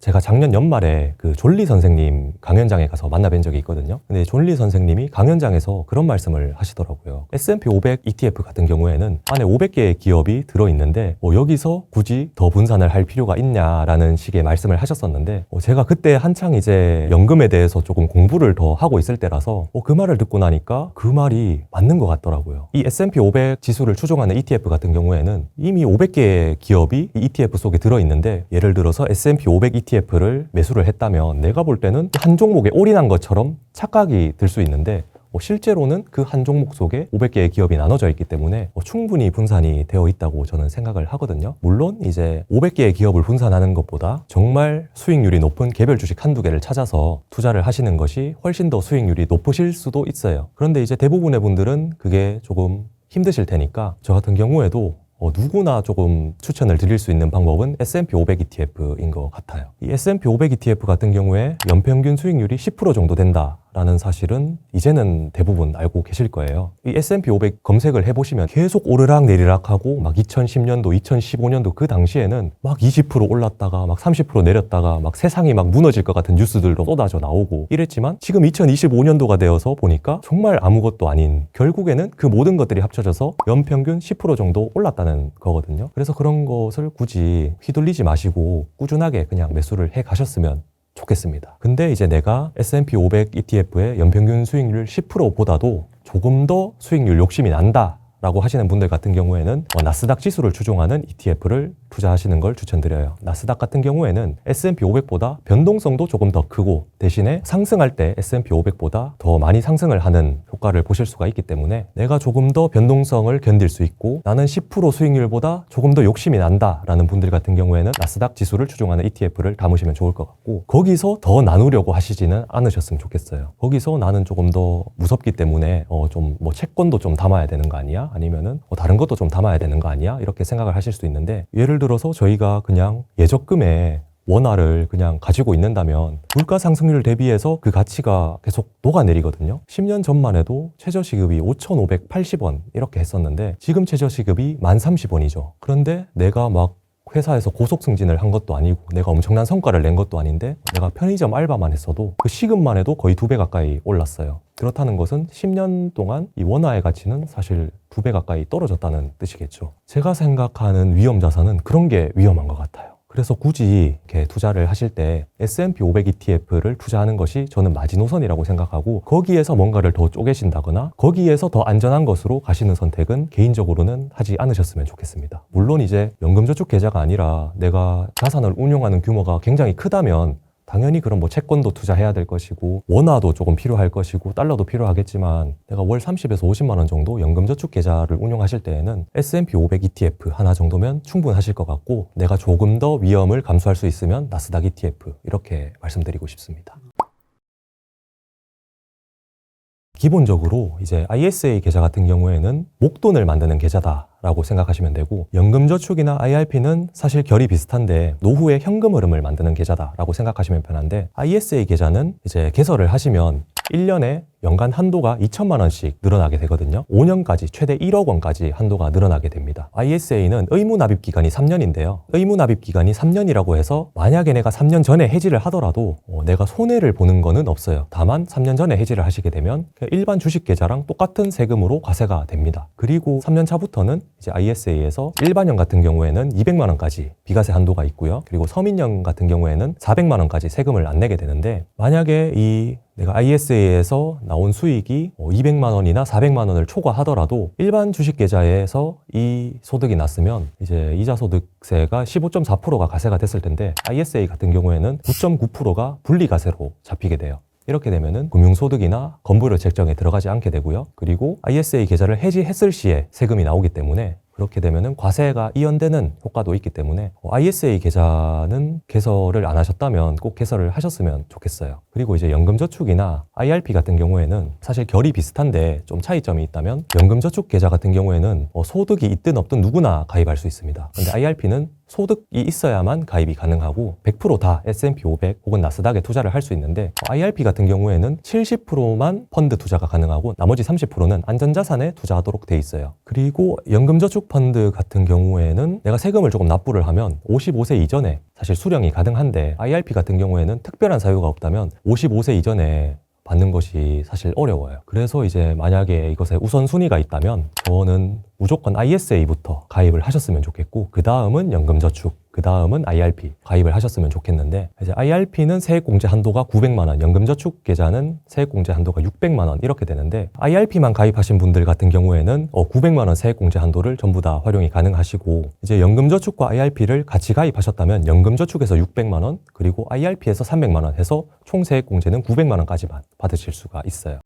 제가 작년 연말에 그 존리 선생님 강연장에 가서 만나뵌 적이 있거든요. 근데 존리 선생님이 강연장에서 그런 말씀을 하시더라고요. S&P 500 ETF 같은 경우에는 안에 500개의 기업이 들어있는데 여기서 굳이 더 분산을 할 필요가 있냐라는 식의 말씀을 하셨었는데 제가 그때 한창 이제 연금에 대해서 조금 공부를 더 하고 있을 때라서 그 말을 듣고 나니까 그 말이 맞는 것 같더라고요. 이 S&P 500 지수를 추종하는 ETF 같은 경우에는 이미 500개의 기업이 이 ETF 속에 들어있는데, 예를 들어서 S&P 500 ETF를 매수를 했다면 내가 볼 때는 한 종목에 올인한 것처럼 착각이 들 수 있는데, 실제로는 그 한 종목 속에 500개의 기업이 나눠져 있기 때문에 충분히 분산이 되어 있다고 저는 생각을 하거든요. 물론 이제 500개의 기업을 분산하는 것보다 정말 수익률이 높은 개별 주식 한두 개를 찾아서 투자를 하시는 것이 훨씬 더 수익률이 높으실 수도 있어요. 그런데 이제 대부분의 분들은 그게 조금 힘드실 테니까 저 같은 경우에도 누구나 조금 추천을 드릴 수 있는 방법은 S&P 500 ETF인 것 같아요. 이 S&P 500 ETF 같은 경우에 연평균 수익률이 10% 정도 된다라는 사실은 이제는 대부분 알고 계실 거예요. 이 S&P 500 검색을 해보시면 계속 오르락 내리락 하고 막 2010년도, 2015년도 그 당시에는 막 20% 올랐다가 막 30% 내렸다가 막 세상이 막 무너질 것 같은 뉴스들도 쏟아져 나오고 이랬지만, 지금 2025년도가 되어서 보니까 정말 아무것도 아닌, 결국에는 그 모든 것들이 합쳐져서 연평균 10% 정도 올랐다는 거거든요. 그래서 그런 것을 굳이 휘둘리지 마시고 꾸준하게 그냥 매수를 해 가셨으면 좋겠습니다. 근데 이제 내가 S&P 500 ETF의 연평균 수익률 10%보다도 조금 더 수익률 욕심이 난다 라고 하시는 분들 같은 경우에는 나스닥 지수를 추종하는 ETF를 투자하시는 걸 추천드려요. 나스닥 같은 경우에는 S&P 500보다 변동성도 조금 더 크고, 대신에 상승할 때 S&P 500보다 더 많이 상승을 하는 효과를 보실 수가 있기 때문에 내가 조금 더 변동성을 견딜 수 있고 나는 10% 수익률보다 조금 더 욕심이 난다라는 분들 같은 경우에는 나스닥 지수를 추종하는 ETF를 담으시면 좋을 것 같고, 거기서 더 나누려고 하시지는 않으셨으면 좋겠어요. 거기서 나는 조금 더 무섭기 때문에 좀 채권도 좀 담아야 되는 거 아니야? 아니면은 다른 것도 좀 담아야 되는 거 아니야? 이렇게 생각을 하실 수도 있는데, 예를 들어서 저희가 그냥 예적금에 원화를 그냥 가지고 있는다면 물가 상승률 대비해서 그 가치가 계속 녹아내리거든요. 10년 전만 해도 최저시급이 5,580원 이렇게 했었는데 지금 최저시급이 1,030원이죠. 그런데 내가 막 회사에서 고속 승진을 한 것도 아니고 내가 엄청난 성과를 낸 것도 아닌데 내가 편의점 알바만 했어도 그 시급만 해도 거의 2배 가까이 올랐어요. 그렇다는 것은 10년 동안 이 원화의 가치는 사실 2배 가까이 떨어졌다는 뜻이겠죠. 제가 생각하는 위험 자산은 그런 게 위험한 것 같아요. 그래서 굳이 이렇게 투자를 하실 때 S&P 500 ETF를 투자하는 것이 저는 마지노선이라고 생각하고, 거기에서 뭔가를 더 쪼개신다거나 거기에서 더 안전한 것으로 가시는 선택은 개인적으로는 하지 않으셨으면 좋겠습니다. 물론 이제 연금저축 계좌가 아니라 내가 자산을 운용하는 규모가 굉장히 크다면 당연히 그럼 채권도 투자해야 될 것이고 원화도 조금 필요할 것이고 달러도 필요하겠지만, 내가 월 30에서 50만 원 정도 연금저축 계좌를 운용하실 때에는 S&P 500 ETF 하나 정도면 충분하실 것 같고, 내가 조금 더 위험을 감수할 수 있으면 나스닥 ETF, 이렇게 말씀드리고 싶습니다. 기본적으로 이제 ISA 계좌 같은 경우에는 목돈을 만드는 계좌다라고 생각하시면 되고, 연금저축이나 IRP는 사실 결이 비슷한데 노후의 현금 흐름을 만드는 계좌다라고 생각하시면 편한데, ISA 계좌는 이제 개설을 하시면 1년에 연간 한도가 2천만 원씩 늘어나게 되거든요. 5년까지 최대 1억 원까지 한도가 늘어나게 됩니다. ISA는 의무 납입 기간이 3년인데요. 의무 납입 기간이 3년이라고 해서 만약에 내가 3년 전에 해지를 하더라도 내가 손해를 보는 거는 없어요. 다만 3년 전에 해지를 하시게 되면 일반 주식 계좌랑 똑같은 세금으로 과세가 됩니다. 그리고 3년 차부터는 이제 ISA에서 일반형 같은 경우에는 200만 원까지 비과세 한도가 있고요. 그리고 서민형 같은 경우에는 400만 원까지 세금을 안 내게 되는데, 만약에 내가 ISA에서 나온 수익이 200만 원이나 400만 원을 초과하더라도 일반 주식 계좌에서 이 소득이 났으면 이제 이자소득세가 15.4%가 가세가 됐을 텐데, ISA 같은 경우에는 9.9%가 분리가세로 잡히게 돼요. 이렇게 되면은 금융소득이나 건보료 책정에 들어가지 않게 되고요. 그리고 ISA 계좌를 해지했을 시에 세금이 나오기 때문에 그렇게 되면은 과세가 이연되는 효과도 있기 때문에 ISA 계좌는 개설을 안 하셨다면 꼭 개설을 하셨으면 좋겠어요. 그리고 이제 연금저축이나 IRP 같은 경우에는 사실 결이 비슷한데 좀 차이점이 있다면, 연금저축 계좌 같은 경우에는 소득이 있든 없든 누구나 가입할 수 있습니다. 근데 IRP는 소득이 있어야만 가입이 가능하고 100% 다 S&P 500 혹은 나스닥에 투자를 할 수 있는데 IRP 같은 경우에는 70%만 펀드 투자가 가능하고 나머지 30%는 안전자산에 투자하도록 돼 있어요. 그리고 연금저축펀드 같은 경우에는 내가 세금을 조금 납부를 하면 55세 이전에 사실 수령이 가능한데 IRP 같은 경우에는 특별한 사유가 없다면 55세 이전에 받는 것이 사실 어려워요. 그래서 이제 만약에 이것에 우선순위가 있다면 저는 무조건 ISA부터 가입을 하셨으면 좋겠고 그 다음은 연금저축, 그 다음은 IRP 가입을 하셨으면 좋겠는데 이제 IRP는 세액공제 한도가 900만 원, 연금저축 계좌는 세액공제 한도가 600만 원 이렇게 되는데 IRP만 가입하신 분들 같은 경우에는 900만 원 세액공제 한도를 전부 다 활용이 가능하시고 이제 연금저축과 IRP를 같이 가입하셨다면 연금저축에서 600만 원 그리고 IRP에서 300만 원 해서 총 세액공제는 900만 원까지만 받으실 수가 있어요.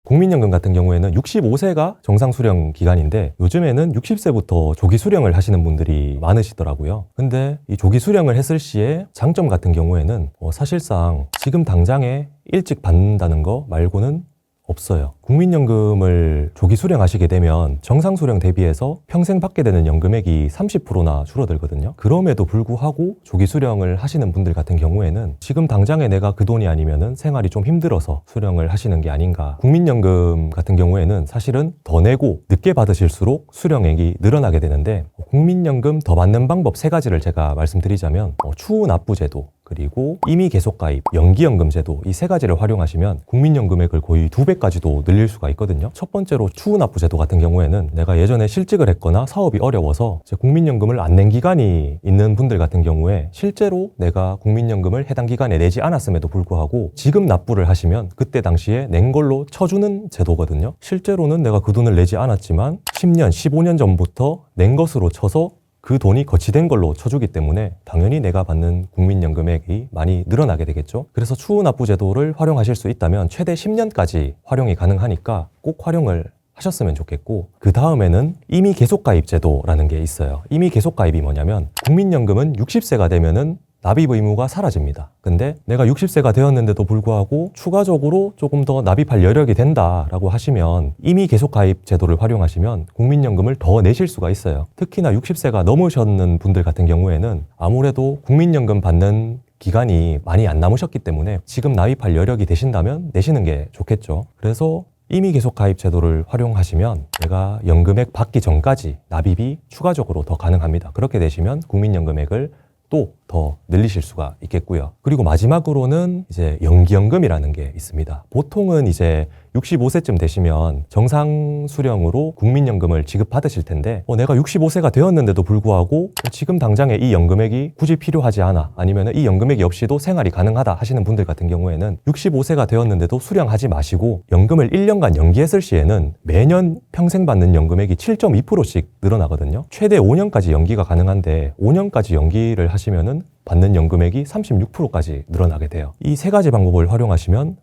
국민연금 같은 경우에는 65세가 정상 수령 기간인데 요즘에는 60세부터 조기 수령을 하시는 분들이 많으시더라고요. 근데 이 조기 수령을 했을 시에 장점 같은 경우에는 사실상 지금 당장에 일찍 받는다는 거 말고는 없어요. 국민연금을 조기 수령하시게 되면 정상 수령 대비해서 평생 받게 되는 연금액이 30%나 줄어들거든요. 그럼에도 불구하고 조기 수령을 하시는 분들 같은 경우에는 지금 당장에 내가 그 돈이 아니면은 생활이 좀 힘들어서 수령을 하시는 게 아닌가. 국민연금 같은 경우에는 사실은 더 내고 늦게 받으실수록 수령액이 늘어나게 되는데 국민연금 더 받는 방법 3가지를 제가 말씀드리자면 추후납부제도 그리고 임의 계속가입, 연기연금제도 이 3가지를 활용하시면 국민연금액을 거의 2배까지도 늘릴 수가 있거든요. 첫 번째로 추후납부제도 같은 경우에는 내가 예전에 실직을 했거나 사업이 어려워서 국민연금을 안 낸 기간이 있는 분들 같은 경우에 실제로 내가 국민연금을 해당 기간에 내지 않았음에도 불구하고 지금 납부를 하시면 그때 당시에 낸 걸로 쳐주는 제도거든요. 실제로는 내가 그 돈을 내지 않았지만 10년, 15년 전부터 낸 것으로 쳐서 그 돈이 거치된 걸로 쳐주기 때문에 당연히 내가 받는 국민연금액이 많이 늘어나게 되겠죠. 그래서 추후납부제도를 활용하실 수 있다면 최대 10년까지 활용이 가능하니까 꼭 활용을 하셨으면 좋겠고 그 다음에는 임의계속가입제도라는 게 있어요. 임의계속가입이 뭐냐면 국민연금은 60세가 되면은 납입 의무가 사라집니다. 근데 내가 60세가 되었는데도 불구하고 추가적으로 조금 더 납입할 여력이 된다라고 하시면 임의 계속 가입 제도를 활용하시면 국민연금을 더 내실 수가 있어요. 특히나 60세가 넘으셨는 분들 같은 경우에는 아무래도 국민연금 받는 기간이 많이 안 남으셨기 때문에 지금 납입할 여력이 되신다면 내시는 게 좋겠죠. 그래서 임의 계속 가입 제도를 활용하시면 내가 연금액 받기 전까지 납입이 추가적으로 더 가능합니다. 그렇게 되시면 국민연금액을 또 더 늘리실 수가 있겠고요. 그리고 마지막으로는 이제 연기연금이라는 게 있습니다. 보통은 이제 65세쯤 되시면 정상 수령으로 국민연금을 지급받으실 텐데 내가 65세가 되었는데도 불구하고 지금 당장에 이 연금액이 굳이 필요하지 않아 아니면 이 연금액이 없이도 생활이 가능하다 하시는 분들 같은 경우에는 65세가 되었는데도 수령하지 마시고 연금을 1년간 연기했을 시에는 매년 평생 받는 연금액이 7.2%씩 늘어나거든요. 최대 5년까지 연기가 가능한데 5년까지 연기를 하시면은 받는 연금액이 36%까지 늘어나게 돼요. 이 3가지 방법을 활용하시면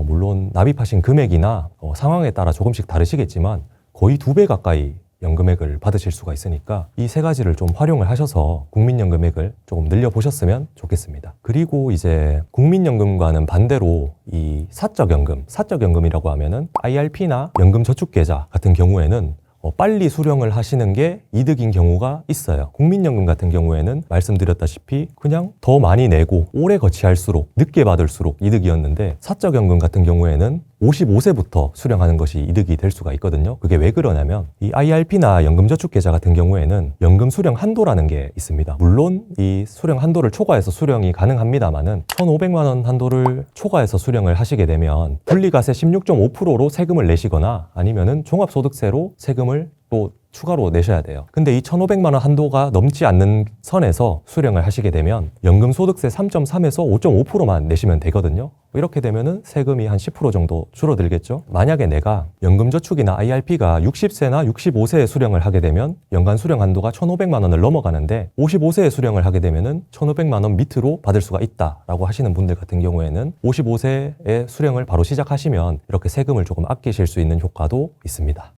물론 납입하신 금액이나 상황에 따라 조금씩 다르시겠지만 거의 2배 가까이 연금액을 받으실 수가 있으니까 이 3가지를 좀 활용을 하셔서 국민연금액을 조금 늘려보셨으면 좋겠습니다. 그리고 이제 국민연금과는 반대로 이 사적연금이라고 하면은 IRP나 연금저축계좌 같은 경우에는 빨리 수령을 하시는 게 이득인 경우가 있어요. 국민연금 같은 경우에는 말씀드렸다시피 그냥 더 많이 내고 오래 거치할수록 늦게 받을수록 이득이었는데 사적연금 같은 경우에는 55세부터 수령하는 것이 이득이 될 수가 있거든요. 그게 왜 그러냐면 이 IRP나 연금저축계좌 같은 경우에는 연금 수령 한도라는 게 있습니다. 물론 이 수령 한도를 초과해서 수령이 가능합니다만은 1,500만 원 한도를 초과해서 수령을 하시게 되면 분리과세 16.5%로 세금을 내시거나 아니면은 종합소득세로 세금을 또 추가로 내셔야 돼요. 근데 이 1,500만 원 한도가 넘지 않는 선에서 수령을 하시게 되면 연금소득세 3.3에서 5.5%만 내시면 되거든요. 이렇게 되면은 세금이 한 10% 정도 줄어들겠죠. 만약에 내가 연금저축이나 IRP가 60세나 65세에 수령을 하게 되면 연간 수령 한도가 1,500만 원을 넘어가는데 55세에 수령을 하게 되면은 1,500만 원 밑으로 받을 수가 있다라고 하시는 분들 같은 경우에는 55세에 수령을 바로 시작하시면 이렇게 세금을 조금 아끼실 수 있는 효과도 있습니다.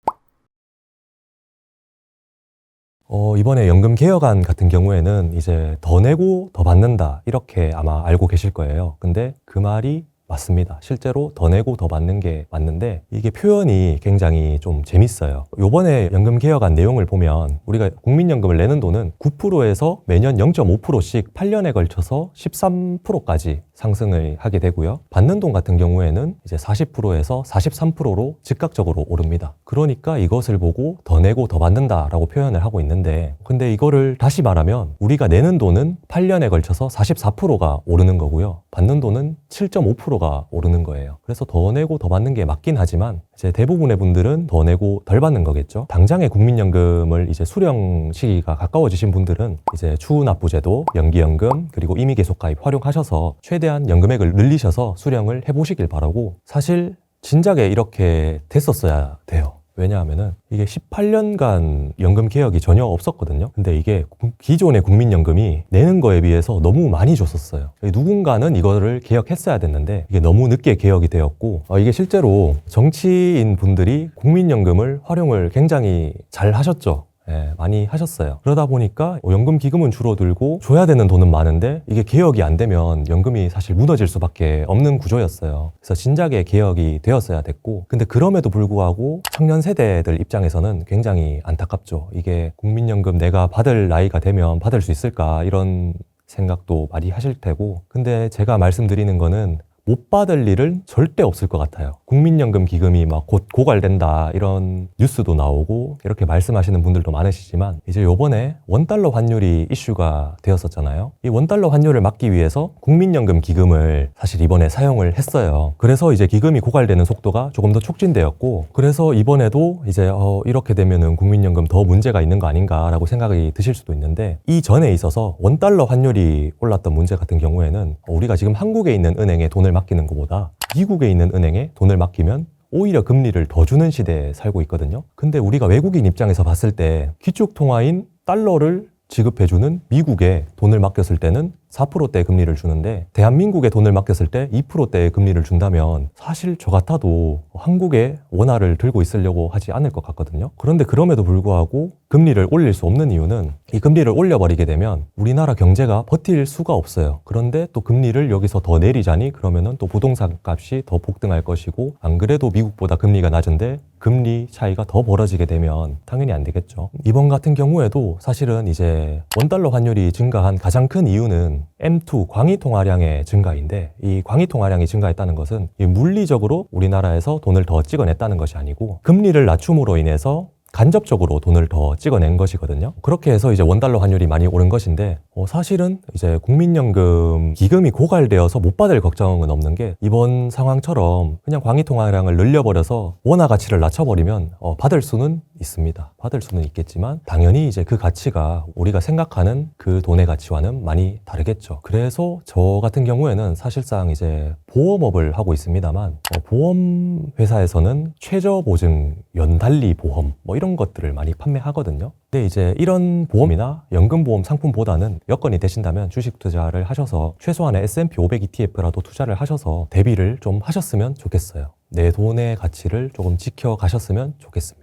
이번에 연금 개혁안 같은 경우에는 이제 더 내고 더 받는다 이렇게 아마 알고 계실 거예요. 근데 그 말이 맞습니다. 실제로 더 내고 더 받는 게 맞는데 이게 표현이 굉장히 좀 재밌어요. 요번에 연금개혁안 내용을 보면 우리가 국민연금을 내는 돈은 9%에서 매년 0.5%씩 8년에 걸쳐서 13%까지 상승을 하게 되고요. 받는 돈 같은 경우에는 이제 40%에서 43%로 즉각적으로 오릅니다. 그러니까 이것을 보고 더 내고 더 받는다라고 표현을 하고 있는데, 근데 이거를 다시 말하면 우리가 내는 돈은 8년에 걸쳐서 44%가 오르는 거고요. 받는 돈은 7.5%가 오르는 거예요. 그래서 더 내고 더 받는 게 맞긴 하지만 이제 대부분의 분들은 더 내고 덜 받는 거겠죠. 당장의 국민연금을 이제 수령 시기가 가까워지신 분들은 이제 추후납부제도, 연기연금, 그리고 임의계속가입 활용하셔서 최대한 연금액을 늘리셔서 수령을 해보시길 바라고, 사실 진작에 이렇게 됐었어야 돼요. 왜냐하면은 이게 18년간 연금 개혁이 전혀 없었거든요. 근데 이게 기존의 국민연금이 내는 거에 비해서 너무 많이 줬었어요. 누군가는 이거를 개혁했어야 됐는데 이게 너무 늦게 개혁이 되었고, 이게 실제로 정치인 분들이 국민연금을 활용을 굉장히 잘 하셨죠. 예, 많이 하셨어요. 그러다 보니까 연금 기금은 줄어들고 줘야 되는 돈은 많은데 이게 개혁이 안 되면 연금이 사실 무너질 수밖에 없는 구조였어요. 그래서 진작에 개혁이 되었어야 됐고, 근데 그럼에도 불구하고 청년 세대들 입장에서는 굉장히 안타깝죠. 이게 국민연금 내가 받을 나이가 되면 받을 수 있을까, 이런 생각도 많이 하실 테고, 근데 제가 말씀드리는 거는 못 받을 일은 절대 없을 것 같아요. 국민연금 기금이 막 곧 고갈된다 이런 뉴스도 나오고 이렇게 말씀하시는 분들도 많으시지만, 이제 요번에 원달러 환율이 이슈가 되었었잖아요. 이 원달러 환율을 막기 위해서 국민연금 기금을 사실 이번에 사용을 했어요. 그래서 이제 기금이 고갈되는 속도가 조금 더 촉진되었고, 그래서 이번에도 이제 이렇게 되면은 국민연금 더 문제가 있는 거 아닌가라고 생각이 드실 수도 있는데, 이 전에 있어서 원달러 환율이 올랐던 문제 같은 경우에는 우리가 지금 한국에 있는 은행에 돈을 맡기는 것보다 미국에 있는 은행에 돈을 맡기면 오히려 금리를 더 주는 시대에 살고 있거든요. 근데 우리가 외국인 입장에서 봤을 때 기축통화인 달러를 지급해주는 미국에 돈을 맡겼을 때는 4%대의 금리를 주는데, 대한민국에 돈을 맡겼을 때 2%대의 금리를 준다면 사실 저 같아도 한국에 원화를 들고 있으려고 하지 않을 것 같거든요. 그런데 그럼에도 불구하고 금리를 올릴 수 없는 이유는, 이 금리를 올려버리게 되면 우리나라 경제가 버틸 수가 없어요. 그런데 또 금리를 여기서 더 내리자니 그러면은 또 부동산 값이 더 폭등할 것이고, 안 그래도 미국보다 금리가 낮은데 금리 차이가 더 벌어지게 되면 당연히 안 되겠죠. 이번 같은 경우에도 사실은 이제 원달러 환율이 증가한 가장 큰 이유는 M2 광의 통화량의 증가인데, 이 광의 통화량이 증가했다는 것은 물리적으로 우리나라에서 돈을 더 찍어냈다는 것이 아니고 금리를 낮춤으로 인해서 간접적으로 돈을 더 찍어낸 것이거든요. 그렇게 해서 이제 원달러 환율이 많이 오른 것인데, 사실은 이제 국민연금 기금이 고갈되어서 못 받을 걱정은 없는 게, 이번 상황처럼 그냥 광의 통화량을 늘려버려서 원화 가치를 낮춰버리면 받을 수는 있습니다. 받을 수는 있겠지만 당연히 이제 그 가치가 우리가 생각하는 그 돈의 가치와는 많이 다르겠죠. 그래서 저 같은 경우에는 사실상 이제 보험업을 하고 있습니다만, 보험 회사에서는 최저보증, 연달리 보험 이런 것들을 많이 판매하거든요. 근데 이제 이런 보험이나 연금보험 상품보다는 여건이 되신다면 주식 투자를 하셔서 최소한의 S&P 500 ETF라도 투자를 하셔서 대비를 좀 하셨으면 좋겠어요. 내 돈의 가치를 조금 지켜가셨으면 좋겠습니다.